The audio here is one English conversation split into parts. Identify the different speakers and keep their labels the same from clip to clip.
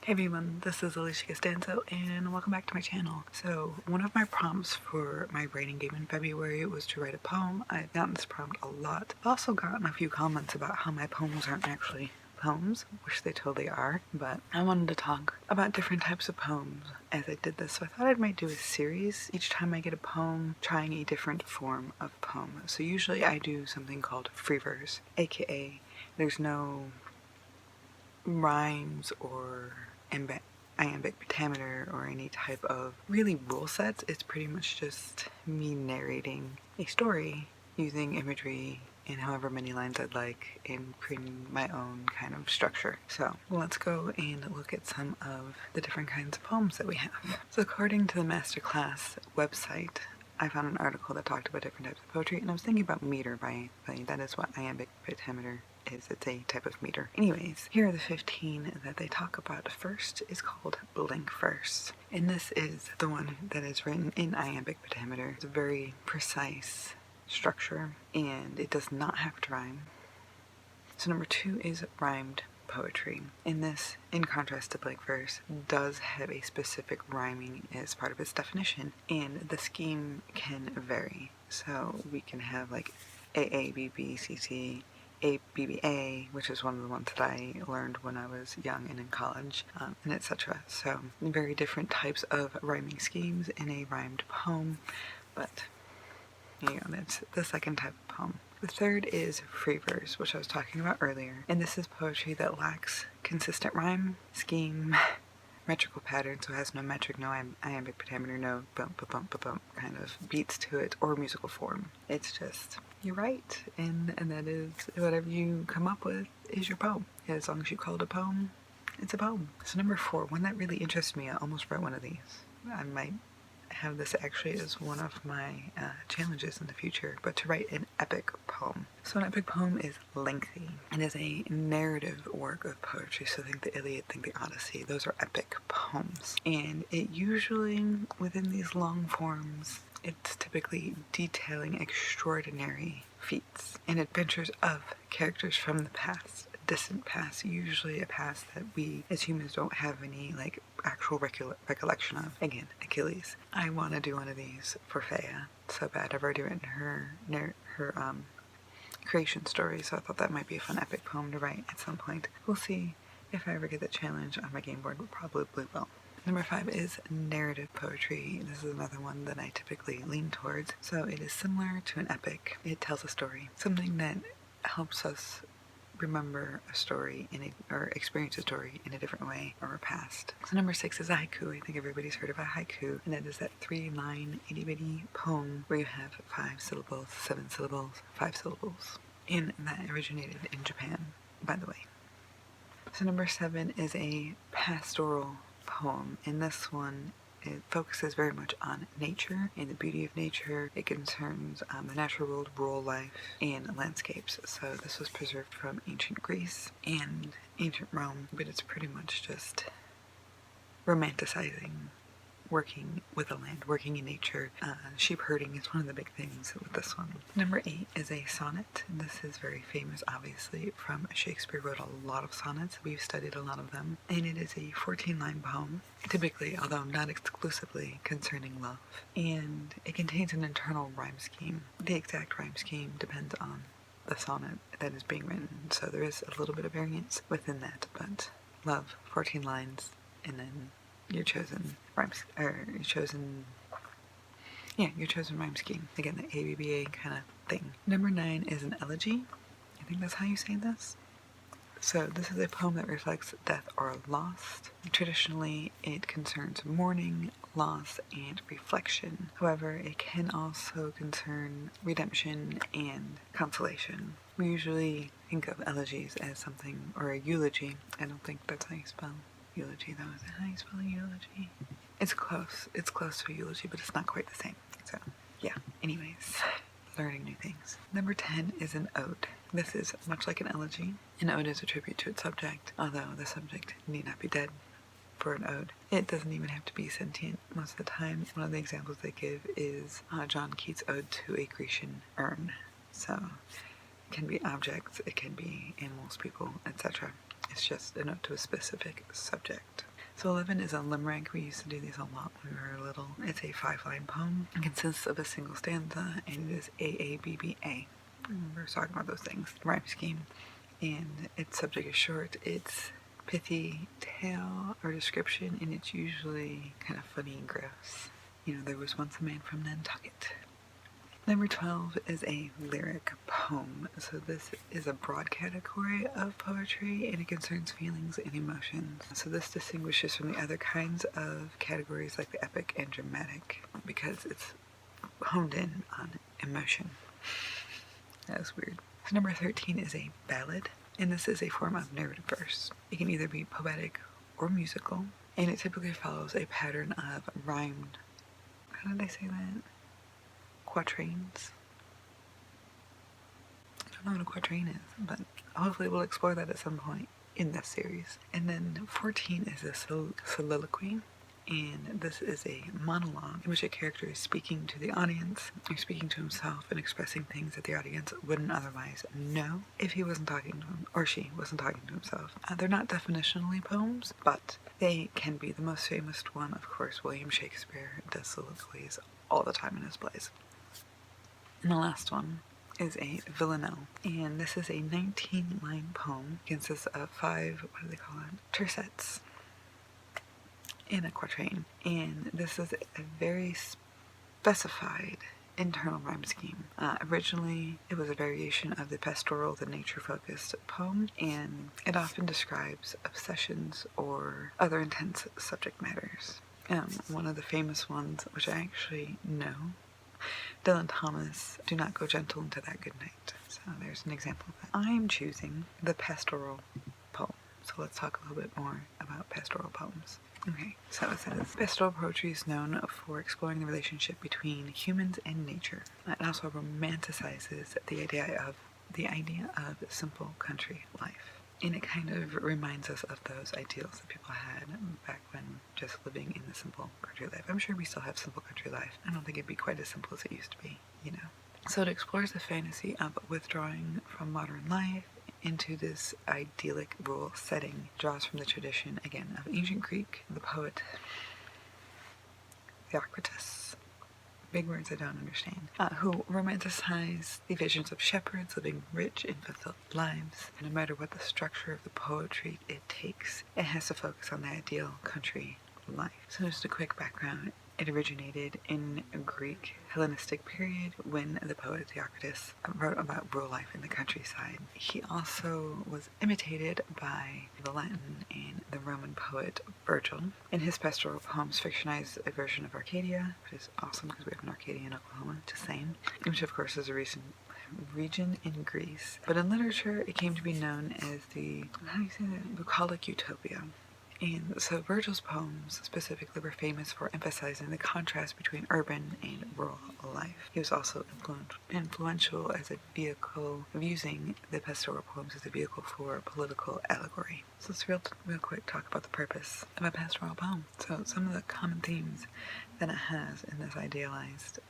Speaker 1: Hey everyone, this is Alisha Costanzo and welcome back to my channel. So one of my prompts for my writing game in February was to write a poem. I've gotten this prompt a lot. I've also gotten a few comments about how my poems aren't actually poems, which they totally are, but I wanted to talk about different types of poems as I did this, so I thought I might do a series each time I get a poem, trying a different form of poem. So usually I do something called free verse, aka there's no rhymes or iambic pentameter or any type of really rule sets. It's pretty much just me narrating a story using imagery in however many lines I'd like and creating my own kind of structure. So let's go and look at some of the different kinds of poems that we have. So according to the masterclass website, I found an article that talked about different types of poetry, and I was thinking about meter by that is what iambic pentameter is. It's a type of meter. Anyways, here are the 15 that they talk about. First is called blank verse, and this is the one that is written in iambic pentameter. It's a very precise structure, and it does not have to rhyme. So number 2 is rhymed poetry, and this, in contrast to blank verse, does have a specific rhyming as part of its definition, and the scheme can vary. So we can have like AABBCC, ABBA, which is one of the ones that I learned when I was young and in college, and etc. So very different types of rhyming schemes in a rhymed poem, but that's the second type of poem. The third is free verse, which I was talking about earlier, and this is poetry that lacks consistent rhyme, scheme, metrical pattern, so it has no metric, no iambic pentameter, no bump, bump, bump kind of beats to it, or musical form. It's just, you write, and that is whatever you come up with is your poem. As long as you call it a poem, it's a poem. So number 4, one that really interests me, I almost wrote one of these. I might have this actually as one of my challenges in the future, but to write an epic poem. So an epic poem is lengthy. It is a narrative work of poetry, so think the Iliad, think the Odyssey. Those are epic poems. And it usually, within these long forms, it's typically detailing extraordinary feats and adventures of characters from the past, distant past, usually a past that we as humans don't have any like actual recollection of. Again, Achilles. I want to do one of these for Freya so bad. I've already written her creation story, so I thought that might be a fun epic poem to write at some point. We'll see if I ever get that challenge on my game board, but probably will. Number 5 is narrative poetry. This is another one that I typically lean towards. So it is similar to an epic. It tells a story, something that helps us remember a story or experience a story in a different way or a past. So number 6 is a haiku. I think everybody's heard of a haiku, and that is that 3-line itty-bitty poem where you have 5 syllables, 7 syllables, 5 syllables. And that originated in Japan, by the way. So number 7 is a pastoral poem, and this one, it focuses very much on nature and the beauty of nature. It concerns the natural world, rural life, and landscapes. So this was preserved from ancient Greece and ancient Rome, but it's pretty much just romanticizing working with the land, working in nature. Sheep herding is one of the big things with this one. Number 8 is a sonnet. This is very famous, obviously, from Shakespeare. Wrote a lot of sonnets. We've studied a lot of them. And it is a 14-line poem, typically, although not exclusively, concerning love. And it contains an internal rhyme scheme. The exact rhyme scheme depends on the sonnet that is being written. So there is a little bit of variance within that, but love, 14 lines, and then your chosen rhyme, or your chosen rhyme scheme. Again, the ABBA kind of thing. Number 9 is an elegy. I think that's how you say this. So this is a poem that reflects death or loss. Traditionally, it concerns mourning, loss, and reflection. However, it can also concern redemption and consolation. We usually think of elegies as something, or a eulogy. I don't think that's how you spell eulogy, though. Is that how you spell eulogy? It's close. It's close to a eulogy, but it's not quite the same. So, yeah. Anyways, learning new things. Number 10 is an ode. This is much like an elegy. An ode is a tribute to its subject, although the subject need not be dead for an ode. It doesn't even have to be sentient. Most of the time, one of the examples they give is John Keats' ode to a Grecian urn. So, it can be objects, it can be animals, people, etc. It's just a note to a specific subject. So 11 is a limerick. We used to do these a lot when we were little. It's a 5-line poem. It consists of a single stanza, and it is AABBA. We're talking about those things. Rhyme scheme. And its subject is short. It's pithy tale or description, and it's usually kind of funny and gross. There was once a man from Nantucket. Number 12 is a lyric poem. So this is a broad category of poetry, and it concerns feelings and emotions. So this distinguishes from the other kinds of categories like the epic and dramatic because it's honed in on emotion. That was weird. So number 13 is a ballad, and this is a form of narrative verse. It can either be poetic or musical, and it typically follows a pattern of rhymed, how did I say that? Quatrains. I don't know what a quatrain is, but hopefully we'll explore that at some point in this series. And then 14 is a soliloquy, and this is a monologue in which a character is speaking to the audience, or speaking to himself and expressing things that the audience wouldn't otherwise know if he wasn't talking to him, or she wasn't talking to himself. They're not definitionally poems, but they can be. The most famous one, of course, William Shakespeare does soliloquies all the time in his plays. And the last one is a villanelle, and this is a 19-line poem. It consists of 5, tercets in a quatrain, and this is a very specified internal rhyme scheme. Originally, it was a variation of the pastoral, the nature-focused poem, and it often describes obsessions or other intense subject matters. One of the famous ones, which I actually know, Dylan Thomas, Do Not Go Gentle Into That Good Night. So there's an example of that. I'm choosing the pastoral poem. So let's talk a little bit more about pastoral poems. Okay, so it says, pastoral poetry is known for exploring the relationship between humans and nature. It also romanticizes the idea of simple country life. And it kind of reminds us of those ideals that people had back when just living in the simple country life. I'm sure we still have simple country life. I don't think it'd be quite as simple as it used to be, So it explores the fantasy of withdrawing from modern life into this idyllic rural setting. It draws from the tradition, again, of ancient Greek, the poet Theocritus, big words I don't understand, who romanticize the visions of shepherds living rich and fulfilled lives. And no matter what the structure of the poetry it takes, it has to focus on the ideal country life. So just a quick background. It originated in a Greek Hellenistic period when the poet Theocritus wrote about rural life in the countryside. He also was imitated by the Latin and the Roman poet Virgil. In his pastoral poems, fictionized a version of Arcadia, which is awesome because we have an Arcadia in Oklahoma, just saying, which of course is a recent region in Greece. But in literature, it came to be known as the, bucolic utopia. And so Virgil's poems specifically were famous for emphasizing the contrast between urban and rural life. He was also influential as a vehicle of using the pastoral poems as a vehicle for political allegory. So let's real quick talk about the purpose of a pastoral poem. So some of the common themes that it has in this idealized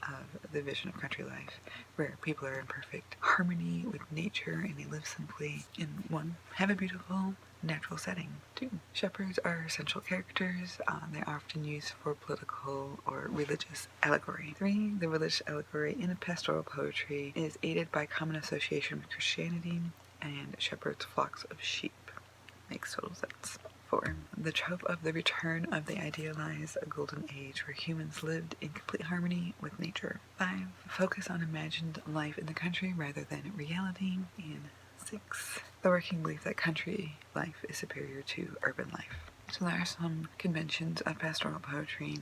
Speaker 1: the vision of country life, where people are in perfect harmony with nature and they live simply. In 1, have a beautiful natural setting. 2, shepherds are essential characters. They're often used for political or religious allegory. 3, the religious allegory in pastoral poetry is aided by common association with Christianity and shepherds' flocks of sheep. Makes total sense. 4, the trope of the return of the idealized golden age where humans lived in complete harmony with nature. 5, focus on imagined life in the country rather than reality. And 6, the working belief that country life is superior to urban life. So there are some conventions of pastoral poetry.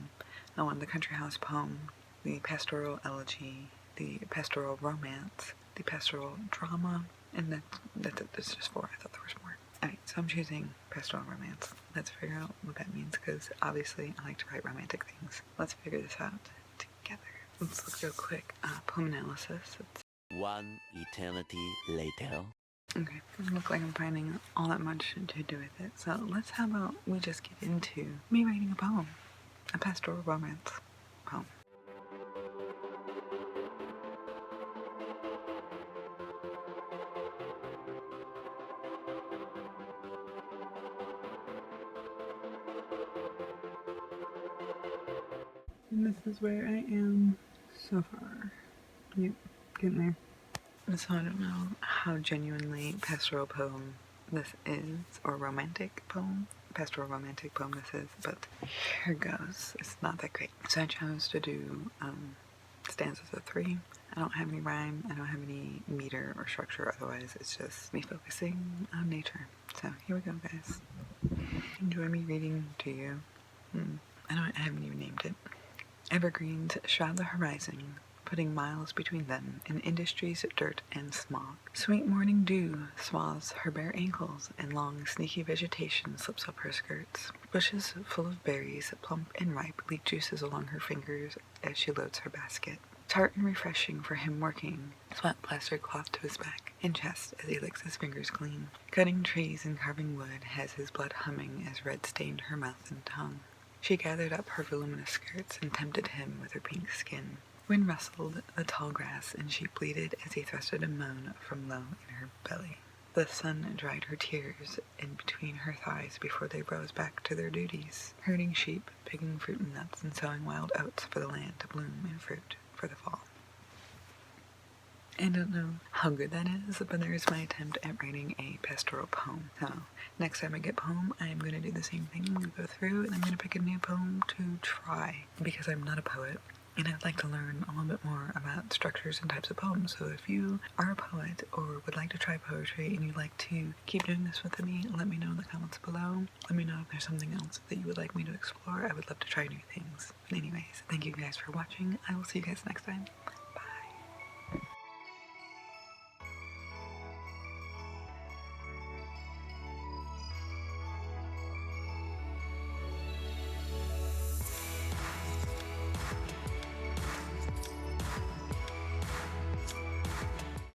Speaker 1: The country house poem, the pastoral elegy, the pastoral romance, the pastoral drama, and that's just 4. I thought there was more. Alright, so I'm choosing pastoral romance. Let's figure out what that means, because obviously I like to write romantic things. Let's figure this out together. Let's look real quick. Poem analysis.
Speaker 2: 1 eternity later.
Speaker 1: Okay, doesn't look like I'm finding all that much to do with it. So how about we just get into me writing a poem. A pastoral romance poem. And this is where I am so far. Yep, getting there. So I don't know how genuinely pastoral poem this is, or romantic poem, pastoral romantic poem this is, but here goes. It's not that great. So I chose to do stanzas of 3. I don't have any rhyme, I don't have any meter or structure, otherwise it's just me focusing on nature. So here we go, guys. Enjoy me reading to you. I haven't even named it. Evergreens shroud the horizon, putting miles between them and industries, dirt, and smog. Sweet morning dew swathes her bare ankles, and long, sneaky vegetation slips up her skirts. Bushes full of berries, plump and ripe, leak juices along her fingers as she loads her basket. Tart and refreshing for him working, sweat plastered cloth to his back and chest as he licks his fingers clean. Cutting trees and carving wood has his blood humming as red stained her mouth and tongue. She gathered up her voluminous skirts and tempted him with her pink skin. Wind rustled the tall grass, and she bleated as he thrusted a moan from low in her belly. The sun dried her tears in between her thighs before they rose back to their duties, herding sheep, picking fruit and nuts, and sowing wild oats for the land to bloom in fruit for the fall. I don't know how good that is, but there's my attempt at writing a pastoral poem. So, next time I get a poem, I am going to do the same thing. I'm going to go through and I'm going to pick a new poem to try, because I'm not a poet. And I'd like to learn a little bit more about structures and types of poems. So if you are a poet or would like to try poetry and you'd like to keep doing this with me, let me know in the comments below. Let me know if there's something else that you would like me to explore. I would love to try new things. But anyways, thank you guys for watching. I will see you guys next time.